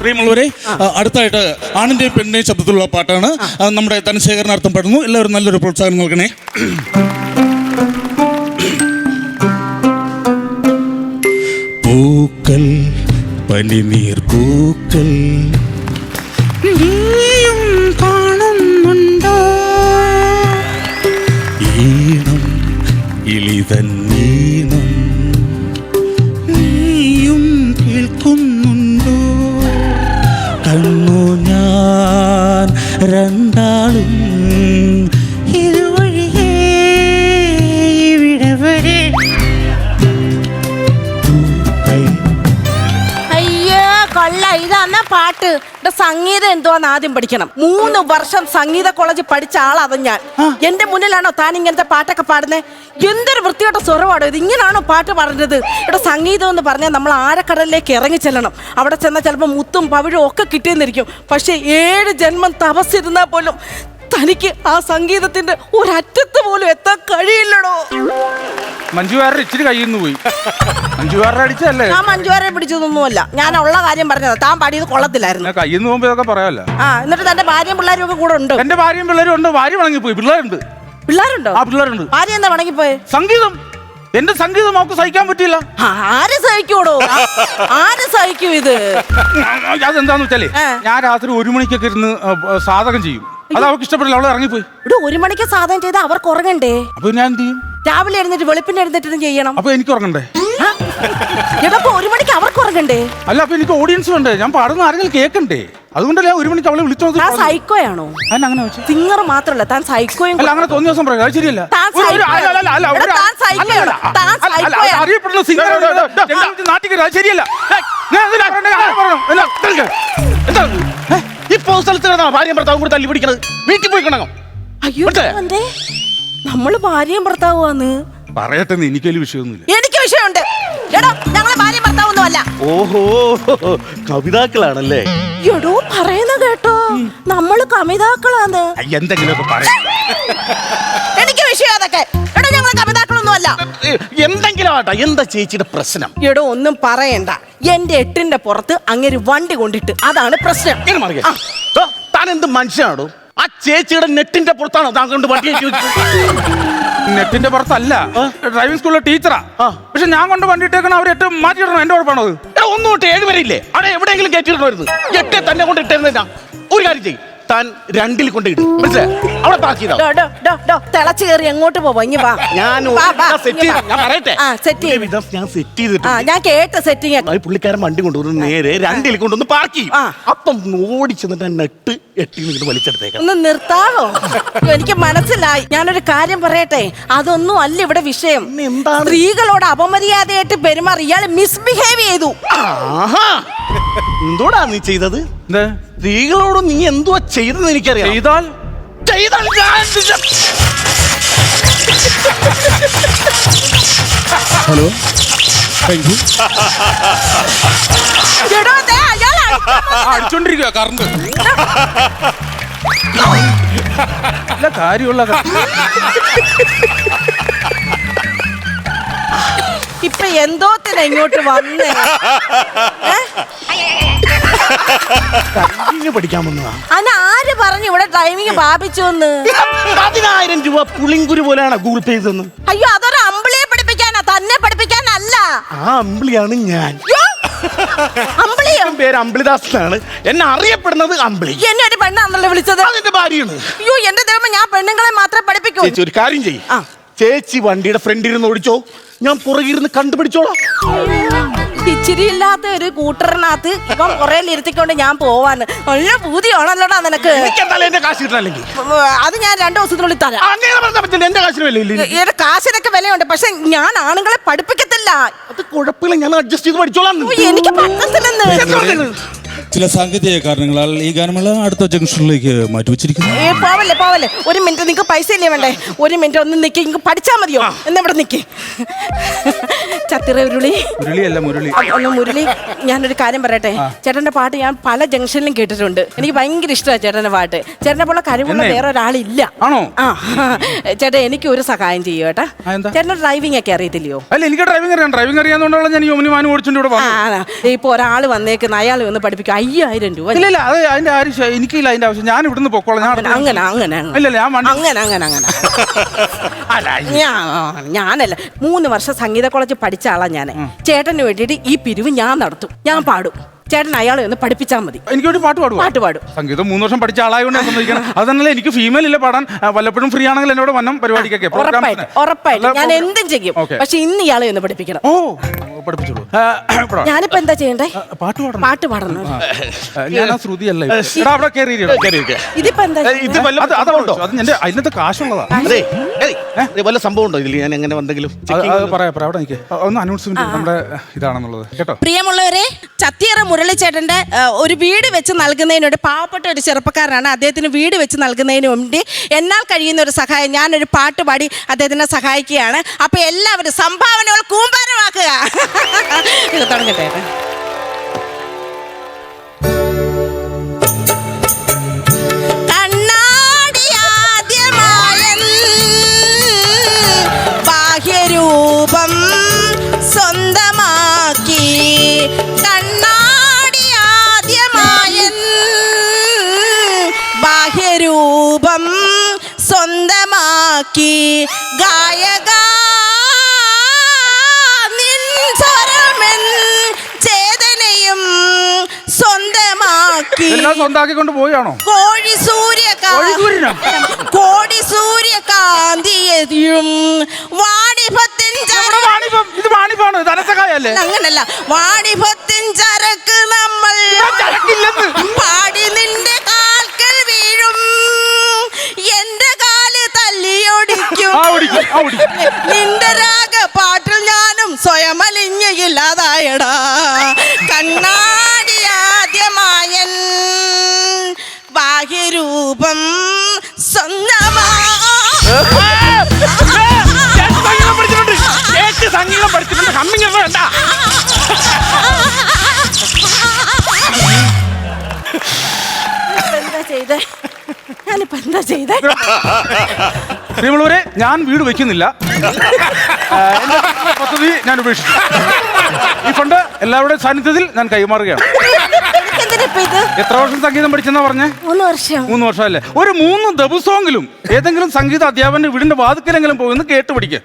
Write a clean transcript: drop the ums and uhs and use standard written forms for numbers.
പ്രിയമുള്ളവരെ, അടുത്തായിട്ട് ആണിന്റെയും പെണ്ണിന്റെയും ശബ്ദത്തിലുള്ള പാട്ടാണ്. നമ്മുടെ തനശേഖരനാർത്ഥം പാടുന്നു. എല്ലാവരും നല്ലൊരു പ്രോത്സാഹനം നൽകണേ. പൂക്കൾ, പനിനീർ പൂക്കൾ, കാണുന്നുണ്ടോ ഈണം, ഇളിതന്നീണം, നീയും കേൾക്കുന്നുണ്ടോ? കണ്ണു ഞാൻ രണ്ടാളും ഇതുവഴിയേ ഇവിടെ വരെ. ഇതാന്ന പാട്ട്. സംഗീതം എന്തോന്ന് ആദ്യം പഠിക്കണം. 3 വർഷം സംഗീത കോളേജിൽ പഠിച്ച ആളാണ് ഞാൻ. എന്റെ മുന്നിലാണോ താൻ ഇങ്ങനത്തെ പാട്ടൊക്കെ പാടുന്നത്? എന്തൊരു വൃത്തിയോട്ട സ്വരമാണോ ഇത്? ഇങ്ങനാണോ പാട്ട് പാടുന്നത്? ഇവിടെ സംഗീതം എന്ന് പറഞ്ഞാൽ നമ്മൾ ആഴക്കടലിലേക്ക് ഇറങ്ങി ചെല്ലണം. അവിടെ ചെന്നാൽ ചിലപ്പോൾ മുത്തും പവിഴും ഒക്കെ കിട്ടിയെന്നിരിക്കും. പക്ഷെ 7 ജന്മം തപസ്സിരുന്നാൽ പോലും തനിക്ക് ആ സംഗീതത്തിന്റെ ഒരറ്റത്ത് പോലും എത്താൻ കഴിയില്ലടോ. മഞ്ജുവാരുടെ ഇച്ചിരി കയ്യിൽ പോയി. മഞ്ജുവാരുടെ അടിച്ചല്ലേ? ഞാൻ മഞ്ജുവാരെ പിടിച്ചതൊന്നുമല്ല, ഞാൻ ഉള്ള കാര്യം പറഞ്ഞത്. താൻ പാടിയത് കൊള്ളത്തില്ലായിരുന്നു. കയ്യിൽ നിന്ന് പോകുമ്പോ ഇതൊക്കെ പറയാമല്ലോ. എന്നിട്ട് തന്റെ ഭാര്യയും പിള്ളേരും ഒക്കെ കൂടെ ഉണ്ട്. എന്റെ ഭാര്യയും പിള്ളേരും ഉണ്ട്. ഭാര്യ വണങ്ങിപ്പോയി. പിള്ളേരുണ്ട്. പിള്ളേരുണ്ടോ? ആ, പിള്ളേരുണ്ട്. ഭാര്യ എന്താ വണങ്ങിപ്പോയെ? സംഗീതം. എന്റെ സംഗീതം നമുക്ക് സഹിക്കാൻ പറ്റില്ല. ആര് സഹിക്കൂടോ? ആര് സഹിക്കൂ ഇത്? അതെന്താന്ന് വെച്ചാലേ, ഞാൻ രാത്രി 1 മണിക്കൊക്കെ ഇരുന്ന് സാധകം ചെയ്യും. അത് അവർക്ക് ഇഷ്ടപ്പെടില്ല. അവളെ ഇറങ്ങിപ്പോയി. ഇവിടെ 1 മണിക്ക് സാധനം ചെയ്താൽ അവർക്ക് ഉറങ്ങണ്ടേ? അപ്പൊ ഞാൻ എന്ത് ചെയ്യും? രാവിലെ എഴുന്നേറ്റ് വെളുപ്പിന്റെ എഴുന്നേറ്റ് ചെയ്യണം. അപ്പൊ എനിക്ക് ഉറങ്ങണ്ടേ? ഇടപ്പോ 1 മണിക്ക് അവർക്ക് ഉറങ്ങണ്ടേ? അല്ല, അപ്പൊ എനിക്ക് ഓഡിയൻസ് വേണ്ടേ? ഞാൻ പാടുന്ന ആരെങ്കിലും കേൾക്കണ്ടേ? അതുകൊണ്ടല്ലേ 1 മണിക്ക് അവളെ വിളിച്ചോ. സൈക്കോയാണോ? അങ്ങനെ വെച്ചു. സിംഗർ മാത്രല്ല, താൻ സൈക്കോയും. അല്ല, അങ്ങനെ തോന്നിയ ദിവസം പറയാം. അത് ശരിയല്ല. അറിയപ്പെടുന്ന സിംഗർ നാട്ടിൽ. അത് ശരിയല്ല. ഇപ്പൊ സ്ഥലത്ത് ഭാര്യയും ഭർത്താവും കൂടി തല്ലി പിടിക്കണത്. വീട്ടിൽ പോയി കിണങ്ങും. അയ്യോ, നമ്മള് ഭാര്യയും ഭർത്താവുന്ന് പറയട്ടെ. എനിക്കൊരു വിഷയമൊന്നുമില്ല. എനിക്ക് വിഷയമുണ്ട്. ഞങ്ങളെ ഭാര്യയും ഭർത്താവൊന്നും അല്ല. ഓഹോ, കവിതാക്കളാണല്ലേ? എടോ, പറയുന്ന കേട്ടോ, നമ്മള് കവിതാക്കളാന്ന്. എന്തെങ്കിലുമൊക്കെ പറയാം. എനിക്ക് വിഷയം അതൊക്കെ. എടോ, ഞങ്ങള് കവിതാക്കളൊന്നും അല്ല. എന്തെങ്കിലും ആട്ടാ. എന്താ ചേച്ചിയുടെ പ്രശ്നം? എടോ, ഒന്നും പറയണ്ട. എന്റെ 8ന്റെ പുറത്ത് അങ്ങനെ വണ്ടി കൊണ്ടിട്ട്, അതാണ് പ്രശ്നം. താൻ എന്ത് മനുഷ്യനാണോ? ആ ചേച്ചിയുടെ നെറ്റിന്റെ പുറത്താണോ താൻ കൊണ്ട് വണ്ടി? നെറ്റിന്റെ പുറത്തല്ല, ഡ്രൈവിംഗ് സ്കൂളിലെ ടീച്ചറാ. പക്ഷെ ഞാൻ കൊണ്ട് വണ്ടി ഇട്ടേക്കണം. അവർ 8 മാറ്റിയിടണം. എന്റെ കുഴപ്പമാണോ? 1 തൊട്ട് 7 വരെ ഇല്ലേ? അവിടെ എവിടെയെങ്കിലും കയറ്റിയിടണമായിരുന്നു. 8 തന്നെ കൊണ്ട് ഇട്ടേരുന്ന. ഒരു കാര്യം ചെയ്യും, താൻ 2ൽ കൊണ്ടിടും. മനസ്സിലായി? അവിടെ താക്കിയതാ. തിളച്ചു കയറി എങ്ങോട്ട് പോവാ? ഇനി വാ. ഞാൻ കേട്ട സെറ്റിംഗ്. പുള്ളിക്കാരൻ വണ്ടി കൊണ്ടുവന്ന് നേരെ 2ൽ കൊണ്ടുവന്ന് പാർക്ക് ചെയ്യും. അപ്പം ഓടിച്ചെന്നിട്ട് നെട്ട് 8 വലിച്ചെടുത്തേക്കാം. ഒന്ന് നിർത്താവോ? എനിക്ക് മനസ്സിലായി. ഞാനൊരു കാര്യം പറയട്ടെ, അതൊന്നും അല്ല ഇവിടെ വിഷയം. സ്ത്രീകളോട് അപമര്യാദയായിട്ട് പെരുമാറി ഇയാള് മിസ്ബിഹേവ് ചെയ്തു. എന്തോടാ നീ ചെയ്തത്? സ്ത്രീകളോട് നീ എന്തുവാ ചെയ്തെന്ന് എനിക്കറിയാം. Hello, thank you. അടിച്ചോണ്ടിരിക്കുക കറണ്ട്. കാര്യമുള്ള ഇപ്പൊ എന്തോത്തിനാ ഇങ്ങോട്ട് വന്നേ? പഠിക്കാൻ വന്നതാ. ആര് പറഞ്ഞു ഇവിടെ ഡ്രൈവിംഗ് ബാധിച്ചു എന്ന്? 10,000 രൂപ പുളിങ്കുരു പോലെയാണ് ഗൂഗിൾ പേ ചെയ്തെന്ന്. അയ്യോ, അതൊരു അമ്പിളിയെ പഠിപ്പിക്കാനാ, തന്നെ പഠിപ്പിക്കാനല്ല. ആ അമ്പിളിയാണ് ഞാൻ. അമ്പിളിയോ? പേര് അമ്പിളിദാസ് എന്നാണ്. എന്നെ അറിയപ്പെടുന്നത് അമ്പിളി. എന്നെ ഒരു പെണ്ണാണല്ലോ വിളിച്ചത്. അതെന്റെ ഭാര്യയാണ്. അയ്യോ, എന്റെ ദൈവമേ, ഞാൻ പെണ്ണുങ്ങളെ മാത്രമേ പഠിപ്പിക്കൂ. ചേച്ചി ഒരു കാര്യം ചെയ്യും. ചേച്ചി വണ്ടിയുടെ ഫ്രണ്ടിൽ ഇരുന്ന് ഓടിച്ചോ, ഞാൻ പുറകിരുന്ന് കണ്ടുപിടിച്ചോളാം. ഇച്ചിരി ഇല്ലാത്ത ഒരു കൂട്ടറിനകത്ത് ഇപ്പം കുറെ ഇരുത്തിക്കൊണ്ട് ഞാൻ പോവാന്ന്. നല്ല പൂതിയാണല്ലോടാ നിനക്ക്. എന്റെ കാശ് കിട്ടണമെങ്കിൽ അത് ഞാൻ 2 ദിവസത്തിനുള്ളിൽ തരാം. എന്റെ കാശിന് വിലയില്ല. കാശിനൊക്കെ വിലയുണ്ട്, പക്ഷെ ഞാൻ ആണുങ്ങളെ പഠിപ്പിക്കത്തില്ല. അത് കുഴപ്പമില്ല, ഞാൻ അഡ്ജസ്റ്റ് ചെയ്ത് പഠിച്ചോളാം. എനിക്ക് പറ്റത്തില്ലെന്ന്. ചില സാങ്കേതിക കാരണങ്ങളാൽ ഈ ഗാനമേള അടുത്ത ജംഗ്ഷനിലേക്ക് മാറ്റിവെച്ചിരിക്കുന്നു. പോവല്ലേ. 1 മിനിറ്റ്. നിങ്ങൾക്ക് പൈസ ഇല്ലേ വേണ്ടേ? 1 മിനിറ്റ് ഒന്ന് നിൽക്കി. നിങ്ങൾക്ക് പഠിച്ചാൽ മതിയോ? എന്നിവിടെ നിൽക്കി. ചത്തിറ ഉരുളി. ഒന്ന് മുരളി, ഞാനൊരു കാര്യം പറയട്ടെ. ചേട്ടന്റെ പാട്ട് ഞാൻ പല ജംഗ്ഷനിലും കേട്ടിട്ടുണ്ട്. എനിക്ക് ഭയങ്കര ഇഷ്ടമാണ് ചേട്ടന്റെ പാട്ട്. ചേട്ടനെ പോലെ കഴിവുള്ള വേറെ ഒരാളില്ല. ചേട്ടാ, എനിക്ക് ഒരു സഹായം ചെയ്യൂ കേട്ടാ. ചേട്ടന് ഡ്രൈവിംഗ് ഒക്കെ അറിയത്തില്ലയോ? അല്ല, എനിക്ക് ഡ്രൈവിംഗ് അറിയാം. ഡ്രൈവിംഗ് അറിയാവുന്നതുകൊണ്ടാണ് ഞാൻ യോമിനി വാൻ ഓടിച്ചോണ്ട് ഇവിടെ വന്നത്. ഇപ്പൊ ഒരാൾ വന്നേക്കുന്ന, അയാൾ ഒന്ന് പഠിപ്പിക്കും. 5000 രൂപ. ഇല്ല അത് അതിന്റെ ആവശ്യം എനിക്കില്ല. അതിന്റെ ആവശ്യം ഞാൻ ഇവിടുന്ന് പൊക്കോളാം. ഞാൻ ഇല്ല ഞാൻ അങ്ങനെ ഞാനല്ല 3 വർഷം സംഗീത കോളേജിൽ പഠിച്ച ആളാ ഞാൻ. ചേട്ടന് വേണ്ടിയിട്ട് ഈ പിരിവ് ഞാൻ നടത്തും, ഞാൻ പാടും. ചേട്ടൻ അയാളെ ഒന്ന് പഠിപ്പിച്ചാൽ മതി. എനിക്ക് വേണ്ടി പാട്ട് പാടും. സംഗീതം 3 വർഷം പഠിച്ച ആളായതുകൊണ്ട് അത് തന്നെയല്ലേ എനിക്ക് ഫീമെയിൽ ഇല്ല പാടാൻ. വല്ലപ്പോഴും ഫ്രീ ആണെങ്കിൽ എന്നോട് വന്നം പരിപാടിക്കൊക്കെ. ഉറപ്പായിട്ട് ഞാൻ എന്തും ചെയ്യും. പക്ഷെ ഇന്ന് ഇയാളെ ഒന്ന് പഠിപ്പിക്കണം. ഓ പഠിപ്പിച്ചോളൂ. ഞാനിപ്പോ എന്താ ചെയ്യണ്ടേ? പാട്ട് പാടണം. ഞാൻ ശ്രുതിയല്ല അവിടെ കയറി. ഇതിപ്പോ എന്താ? അതിനകത്ത് കാശുള്ളതാ. വല്ല സംഭവം ഉണ്ടോ ഇതിൽ? ഞാൻ എങ്ങനെ എന്തെങ്കിലും പറയാം. അവിടെ എനിക്ക് ഒന്ന് അനൗൺസ്മെന്റ് നമ്മുടെ ഇതാണെന്നുള്ളത് കേട്ടോ. പ്രിയമുള്ളവരെ, ചത്തിയറ മുരളിച്ചേട്ടന്റെ ഒരു വീട് വെച്ച് നൽകുന്നതിനോട് പാവപ്പെട്ട ഒരു ചെറുപ്പക്കാരനാണ്. അദ്ദേഹത്തിന് വീട് വെച്ച് നൽകുന്നതിന് വേണ്ടി എന്നാൽ കഴിയുന്ന ഒരു സഹായം ഞാനൊരു പാട്ട് പാടി അദ്ദേഹത്തിനെ സഹായിക്കുകയാണ്. അപ്പൊ എല്ലാവരും സംഭാവനകൾ കൂമ്പാരമാക്കുക. ഇത് തുടങ്ങട്ടെ. ബാഹ്യരൂപം സ്വന്തമാക്കി, കണ്ണാടിയാദ്യമായൻ ബാഹ്യരൂപം സ്വന്തമാക്കി, ഗായക നിൻ സ്വരമെൻ ചേതനയും സ്വന്തമാക്കി. സ്വന്തമാക്കിക്കൊണ്ട് പോയാണോ? കോടി സൂര്യകാന്തിയും വാണിഭത്തിൻ അങ്ങനല്ല, വാണിഭത്തിൻ ചരക്ക് നമ്മൾ പാടി നിന്റെ കാൽക്കൽ വീഴും, എന്റെ കാല് തല്ലിയൊടിക്കും. നിന്റെ രാഗപാട്ടിൽ ഞാനും സ്വയം അലിഞ്ഞില്ലാതായടാ. കണ്ണാടിയാദ്യമായൻ ബാഹ്യരൂപം സ്വന്തമാ. സംഗീതം പഠിച്ചിട്ടുണ്ട്. ഹമ്മിങ് വേണ്ട. ഞാനിപ്പോ എന്താ ചെയ്തേ? പ്രിയമുള്ളവരെ, ഞാൻ വീട് വെക്കുന്നില്ല. എന്റെ പദ്ധതി ഞാൻ ഉപേക്ഷിച്ചു. ഈ ഫണ്ട് എല്ലാവരുടെയും സാന്നിധ്യത്തിൽ ഞാൻ കൈമാറുകയാണ്. എത്ര വർഷം സംഗീതം പഠിച്ചെന്നാ പറഞ്ഞേ? 3 വർഷം അല്ലേ? ഒരു 3 ദിവസമെങ്കിലും ഏതെങ്കിലും സംഗീത അധ്യാപകന്റെ വീടിന്റെ വാതിക്കലെങ്കിലും പോയി ഒന്ന് കേട്ട് പഠിക്കുക.